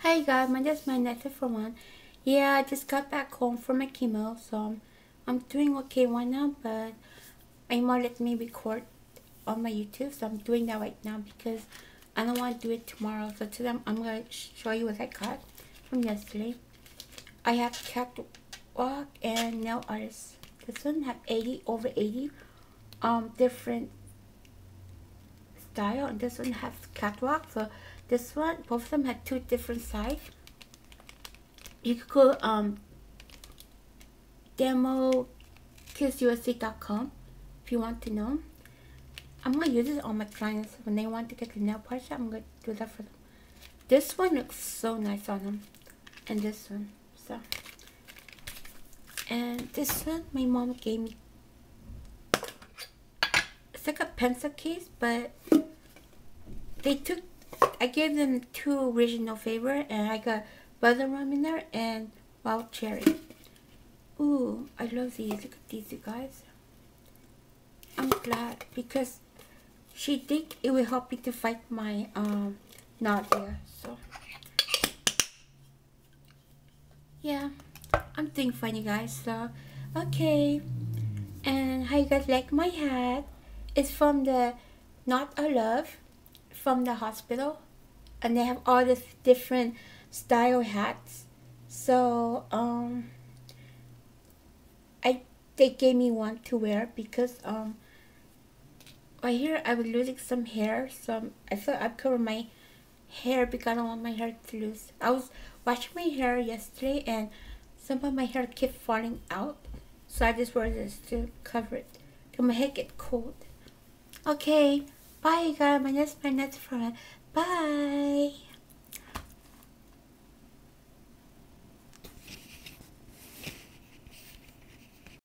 Hi guys, my name is my nephew for one. Yeah, I just got back home from my chemo, so I'm doing okay right now, but I'm gonna let me record on my YouTube, so I'm doing that right now because I don't want to do it tomorrow. So today I'm gonna show you what I got from yesterday. I have catwalk and nail artist. This one have over 80 different style, and this one has catwalk. So this one, both of them had two different sides. You could go demokissusc.com if you want to know. I'm gonna use it on my clients when they want to get the nail polish. I'm gonna do that for them. This one looks so nice on them, and this one. So, and this one my mom gave me. It's like a pencil case, but I gave them two original flavor, and I got butter rum in there and wild cherry. Ooh, I love these. Look at these, you guys. I'm glad because she think it will help me to fight my nausea. So yeah, I'm doing fine, you guys. So okay, and how you guys like my hat? It's from the Not a Love from the hospital, and they have all these different style hats. So they gave me one to wear because right here I was losing some hair, so I thought I'd cover my hair because I don't want my hair to lose. I was washing my hair yesterday and some of my hair kept falling out, so I just wore this to cover it because my hair get cold. Okay, bye guys, my next friend. Bye.